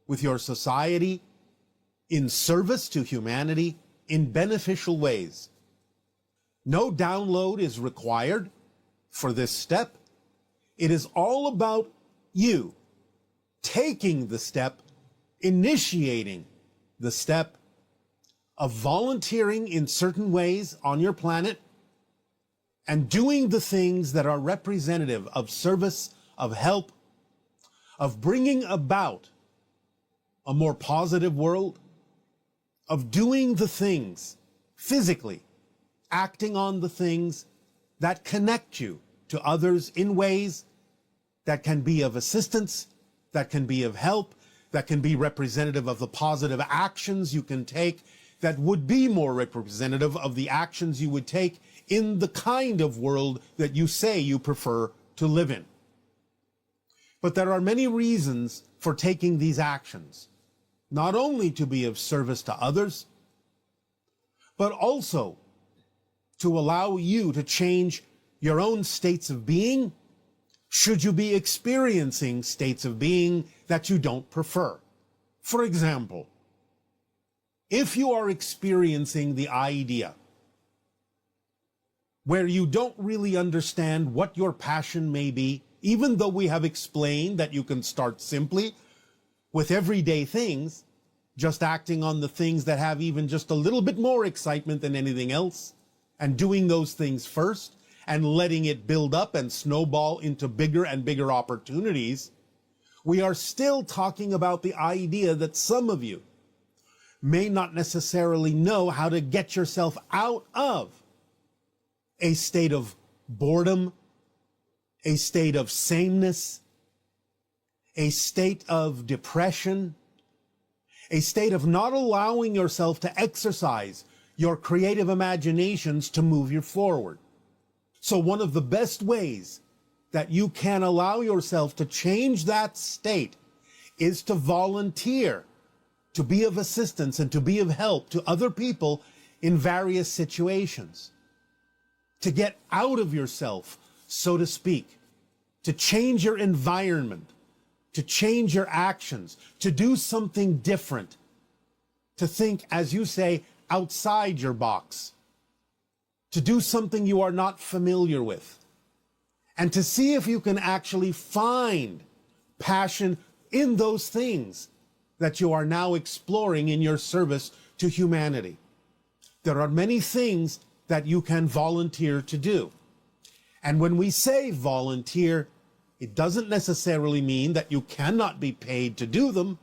with your society, in service to humanity, in beneficial ways. No download is required for this step. It is all about you taking the step, initiating the step of volunteering in certain ways on your planet and doing the things that are representative of service, of help, of bringing about a more positive world, of doing the things physically, acting on the things that connect you to others in ways that can be of assistance, that can be of help, that can be representative of the positive actions you can take, that would be more representative of the actions you would take in the kind of world that you say you prefer to live in. But there are many reasons for taking these actions, not only to be of service to others, but also to allow you to change your own states of being, should you be experiencing states of being that you don't prefer. For example, if you are experiencing the idea where you don't really understand what your passion may be, even though we have explained that you can start simply with everyday things, just acting on the things that have even just a little bit more excitement than anything else, and doing those things first, and letting it build up and snowball into bigger and bigger opportunities, we are still talking about the idea that some of you may not necessarily know how to get yourself out of a state of boredom, a state of sameness, a state of depression, a state of not allowing yourself to exercise your creative imaginations to move you forward. So one of the best ways that you can allow yourself to change that state is to volunteer, to be of assistance and to be of help to other people in various situations, to get out of yourself, so to speak, to change your environment, to change your actions, to do something different, to think, as you say, outside your box, to do something you are not familiar with, and to see if you can actually find passion in those things that you are now exploring in your service to humanity. There are many things that you can volunteer to do. And when we say volunteer, it doesn't necessarily mean that you cannot be paid to do them,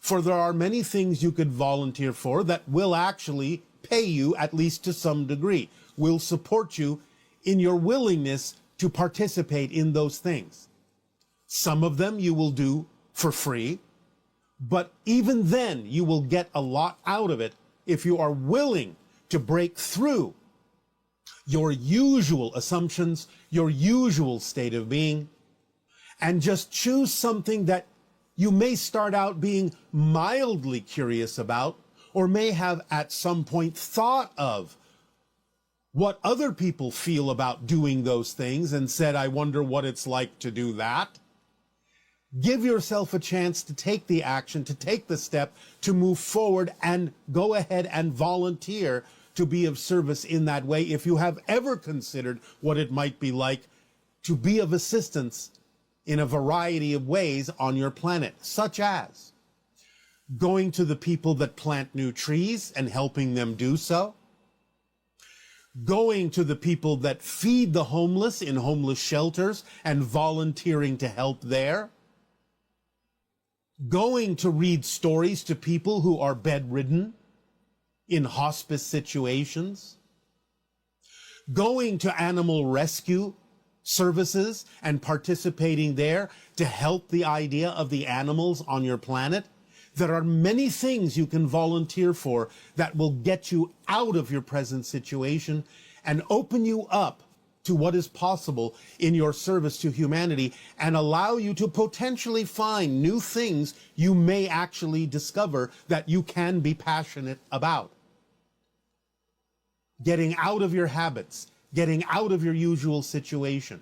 for there are many things you could volunteer for that will actually pay you, at least to some degree, will support you in your willingness to participate in those things. Some of them you will do for free, but even then you will get a lot out of it if you are willing to break through your usual assumptions, your usual state of being, and just choose something that you may start out being mildly curious about, or may have at some point thought of what other people feel about doing those things and said, I wonder what it's like to do that. Give yourself a chance to take the action, to take the step, to move forward and go ahead and volunteer to be of service in that way. If you have ever considered what it might be like to be of assistance in a variety of ways on your planet, such as going to the people that plant new trees and helping them do so, going to the people that feed the homeless in homeless shelters and volunteering to help there, going to read stories to people who are bedridden in hospice situations, going to animal rescue services and participating there to help the idea of the animals on your planet. There are many things you can volunteer for that will get you out of your present situation and open you up to what is possible in your service to humanity and allow you to potentially find new things you may actually discover that you can be passionate about. Getting out of your habits, getting out of your usual situation,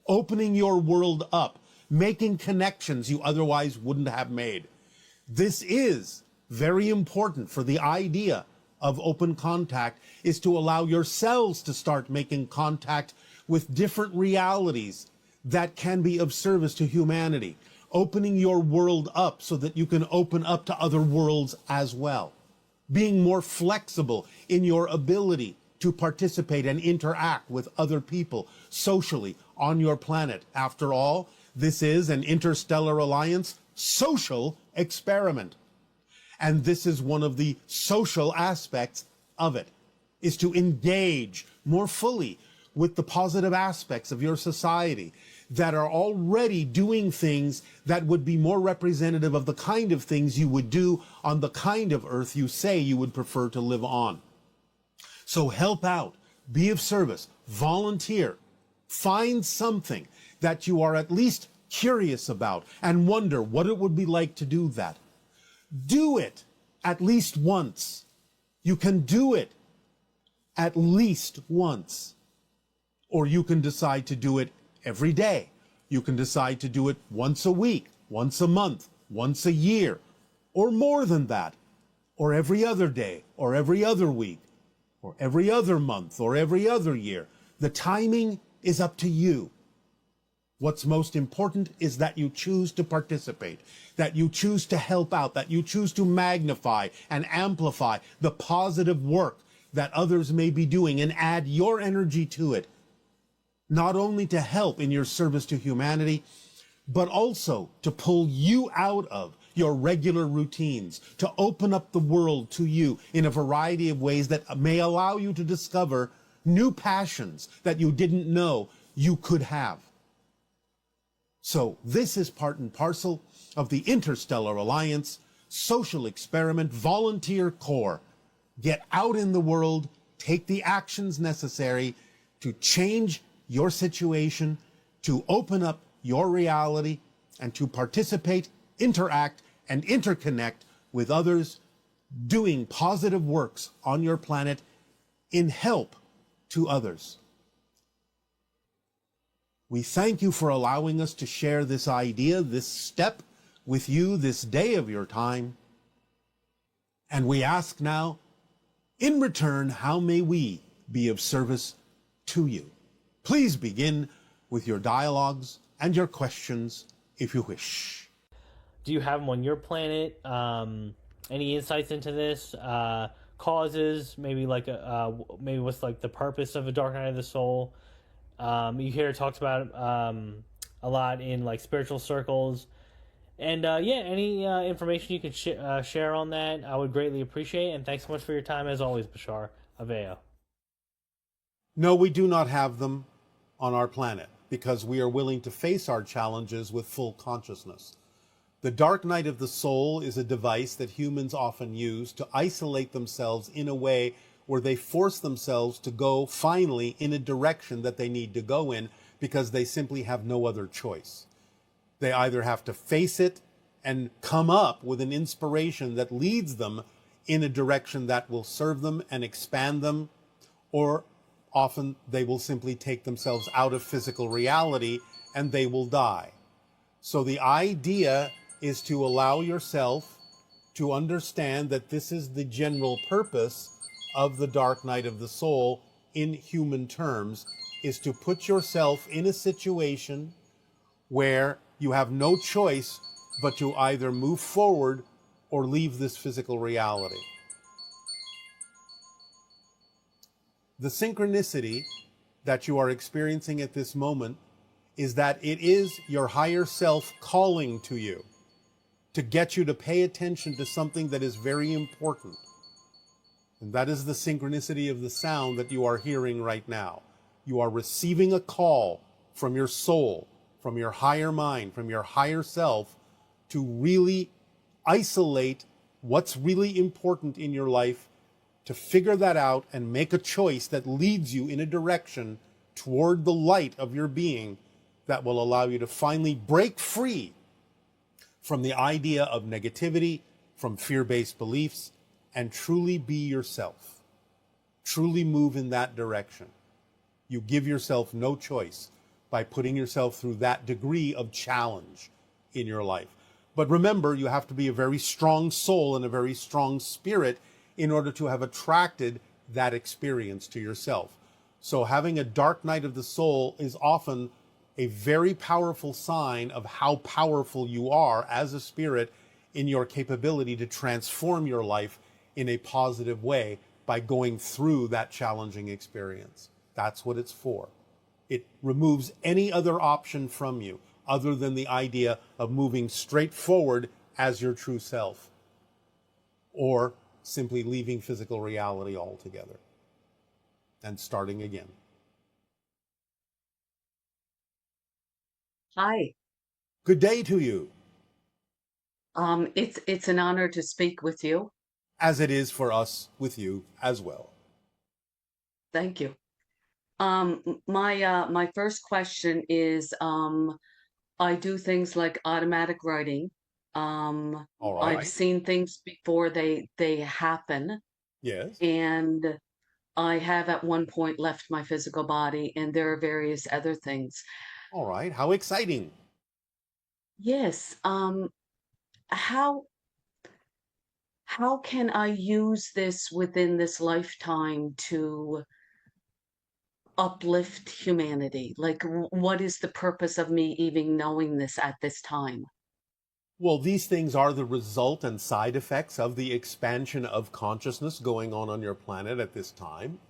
opening your world up, making connections you otherwise wouldn't have made. This is very important for the idea of open contact, is to allow yourselves to start making contact with different realities that can be of service to humanity, opening your world up so that you can open up to other worlds as well, being more flexible in your ability to participate and interact with other people socially on your planet. After all, this is an interstellar alliance social experiment. And this is one of the social aspects of it, is to engage more fully with the positive aspects of your society that are already doing things that would be more representative of the kind of things you would do on the kind of earth you say you would prefer to live on. So help out, be of service, volunteer, find something that you are at least curious about and wonder what it would be like to do that. Do it at least once. You can do it at least once. Or you can decide to do it every day. You can decide to do it once a week, once a month, once a year, or more than that, or every other day, or every other week, or every other month, or every other year. The timing is up to you. What's most important is that you choose to participate, that you choose to help out, that you choose to magnify and amplify the positive work that others may be doing and add your energy to it, not only to help in your service to humanity, but also to pull you out of your regular routines, to open up the world to you in a variety of ways that may allow you to discover new passions that you didn't know you could have. So this is part and parcel of the Interstellar Alliance social experiment volunteer core. Get out in the world, take the actions necessary to change your situation, to open up your reality, and to participate, interact, and interconnect with others, doing positive works on your planet in help to others. We thank you for allowing us to share this idea, this step with you this day of your time. And we ask now, in return, how may we be of service to you? Please begin with your dialogues and your questions if you wish. Do you have them on your planet? Any insights into this? Causes, maybe like maybe what's like the purpose of a dark night of the soul? You hear it talked about a lot in like spiritual circles, and any information you could share on that, I would greatly appreciate. And thanks so much for your time as always, Bashar. Aveo. No, we do not have them on our planet because we are willing to face our challenges with full consciousness. The dark night of the soul is a device that humans often use to isolate themselves in a way where they force themselves to go finally in a direction that they need to go in because they simply have no other choice. They either have to face it and come up with an inspiration that leads them in a direction that will serve them and expand them, or often they will simply take themselves out of physical reality and they will die. So the idea is to allow yourself to understand that this is the general purpose of the dark night of the soul in human terms, is to put yourself in a situation where you have no choice but to either move forward or leave this physical reality. The synchronicity that you are experiencing at this moment is that it is your higher self calling to you to get you to pay attention to something that is very important. And that is the synchronicity of the sound that you are hearing right now. You are receiving a call from your soul, from your higher mind, from your higher self, to really isolate what's really important in your life, to figure that out and make a choice that leads you in a direction toward the light of your being that will allow you to finally break free from the idea of negativity, from fear-based beliefs, and truly be yourself. Truly move in that direction. You give yourself no choice by putting yourself through that degree of challenge in your life. But remember, you have to be a very strong soul and a very strong spirit in order to have attracted that experience to yourself. So having a dark night of the soul is often a very powerful sign of how powerful you are as a spirit in your capability to transform your life in a positive way by going through that challenging experience. That's what it's for. It removes any other option from you other than the idea of moving straight forward as your true self, or simply leaving physical reality altogether and starting again. Hi. Good day to you, It's an honor to speak with you. as it is for us with you as well. Thank you. My first question is, I do things like automatic writing. All I've right. seen things before they happen, Yes. and I have at one point left my physical body, and there are various other things. All right. How exciting. Yes. How how can I use this within this lifetime to uplift humanity? Like, what is the purpose of me even knowing this at this time? Well, these things are the result and side effects of the expansion of consciousness going on your planet at this time.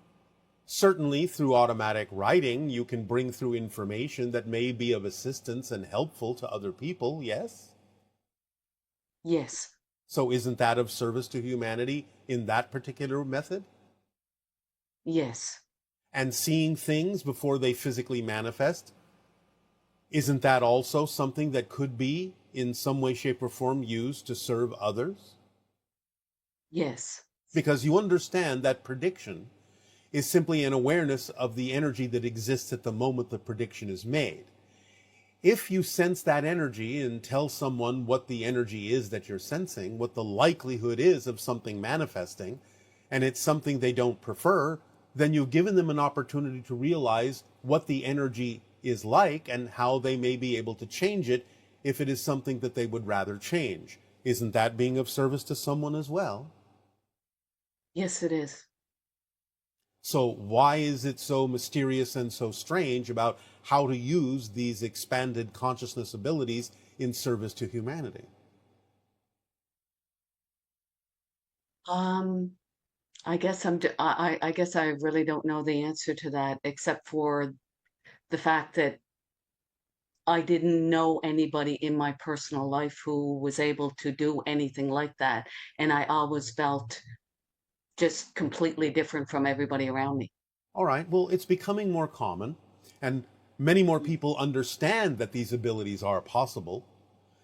Certainly, through automatic writing, you can bring through information that may be of assistance and helpful to other people, yes? Yes, So, isn't that of service to humanity in that particular method? yes, And seeing things before they physically manifest, isn't that also something that could be, in some way, shape, or form, used to serve others? yes, Because you understand that prediction is simply an awareness of the energy that exists at the moment the prediction is made. If you sense that energy and tell someone what the energy is that you're sensing, what the likelihood is of something manifesting, and it's something they don't prefer, then you've given them an opportunity to realize what the energy is like and how they may be able to change it if it is something that they would rather change. Isn't that being of service to someone as well? yes, it is. So why is it so mysterious and so strange about how to use these expanded consciousness abilities in service to humanity? Um, I guess I guess I really don't know the answer to that, except for the fact that I didn't know anybody in my personal life who was able to do anything like that, and I always felt just completely different from everybody around me. All right, well, it's becoming more common, and many more people understand that these abilities are possible.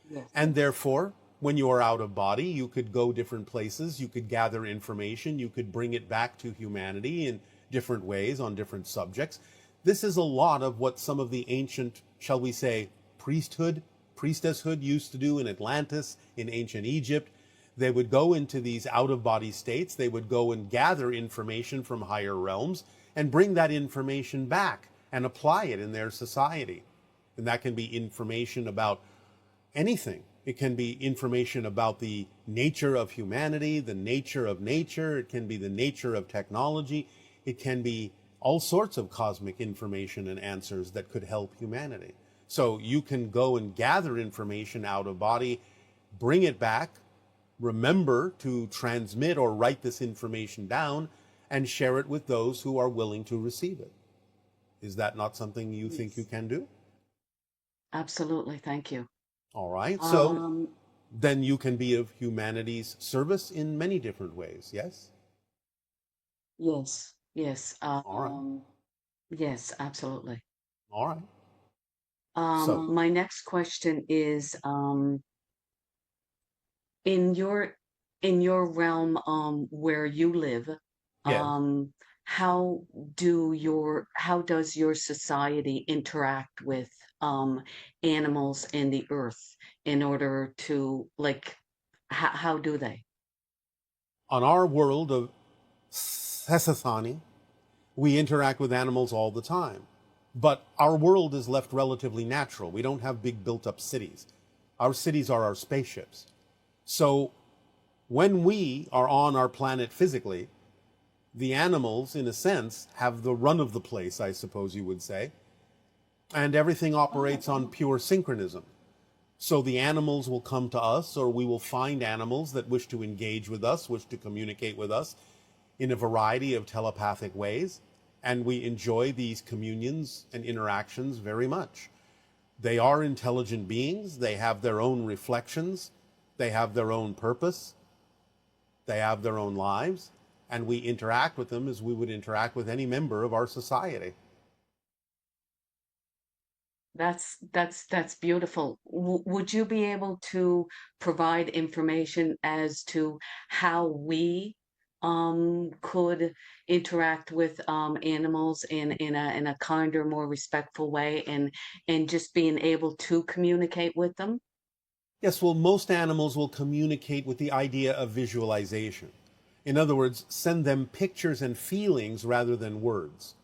Yes. And therefore, when you are out of body, you could go different places, you could gather information, you could bring it back to humanity in different ways on different subjects. This is a lot of what some of the ancient, shall we say, priestesshood used to do in Atlantis, in ancient Egypt. They would go into these out of body states, they would go and gather information from higher realms and bring that information back and apply it in their society. And that can be information about anything. It can be information about the nature of humanity, the nature of nature. It can be the nature of technology. It can be all sorts of cosmic information and answers that could help humanity. So you can go and gather information out of body, bring it back, remember to transmit or write this information down, and share it with those who are willing to receive it. Is that not something you think you Yes. can do? Absolutely, thank you. All right. So Um, then you can be of humanity's service in many different ways, yes? yes, yes, All right. yes, absolutely. All right. So, My next question is, in your realm, where you live, yes. um, how does your society interact with animals and the earth in order to like how do they? On our world of Sesasani, we interact with animals all the time. But our world is left relatively natural. We don't have big built up cities. Our cities are our spaceships. So when we are on our planet physically, the animals, in a sense, have the run of the place, I suppose you would say, and everything operates on pure synchronism. So the animals will come to us, or we will find animals that wish to engage with us, wish to communicate with us in a variety of telepathic ways, and we enjoy these communions and interactions very much. They are intelligent beings, they have their own reflections, they have their own purpose, they have their own lives, and we interact with them as we would interact with any member of our society. That's beautiful. Would you be able to provide information as to how we could interact with animals in a kinder, more respectful way, and just being able to communicate with them? Yes, well, most animals will communicate with the idea of visualization. In other words, send them pictures and feelings rather than words.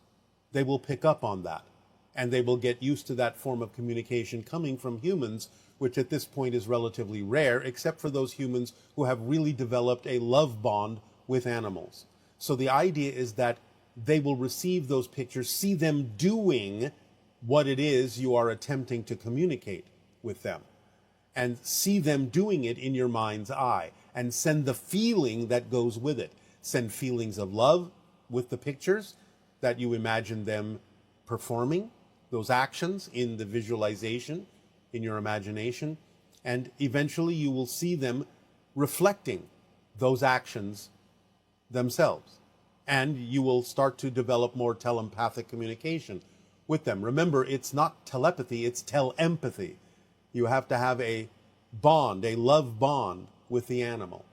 They will pick up on that, and they will get used to that form of communication coming from humans, which at this point is relatively rare, except for those humans who have really developed a love bond with animals. So the idea is that they will receive those pictures, see them doing what it is you are attempting to communicate with them, and see them doing it in your mind's eye, and send the feeling that goes with it. Send feelings of love with the pictures that you imagine them performing, those actions in the visualization, in your imagination, and eventually you will see them reflecting those actions themselves. And you will start to develop more telepathic communication with them. Remember, it's not telepathy, it's telepathy. You have to have a bond, a love bond with the animal.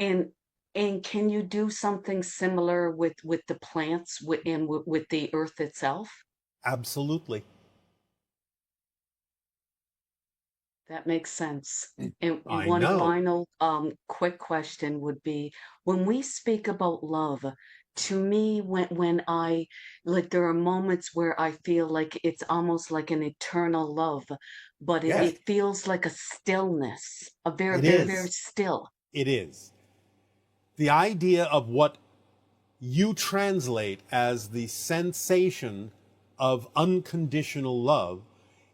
And and can you do something similar with the plants and with the earth itself? Absolutely. That makes sense. And I one know. final quick question would be, when we speak about love, to me, when I like, there are moments where I feel like it's almost like an eternal love, but Yes, it feels like a stillness, a very, it very, very is. still. It is. The idea of what you translate as the sensation of unconditional love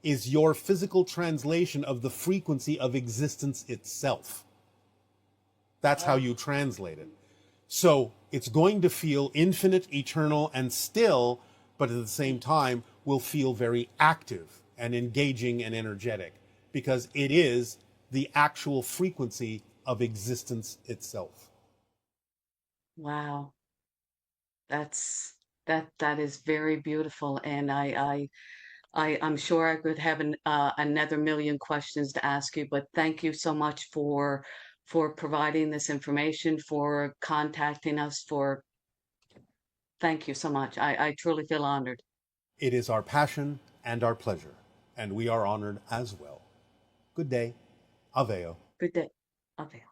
is your physical translation of the frequency of existence itself. That's how you translate it. So it's going to feel infinite, eternal, and still, but at the same time will feel very active and engaging and energetic because it is the actual frequency of existence itself. Wow, that's that is very beautiful, and I'm sure I could have another million questions to ask you, but thank you so much for providing this information, for contacting us, for thank you so much. I truly feel honored. It is our passion and our pleasure, and we are honored as well. Good day. Aveo. Good day. Okay.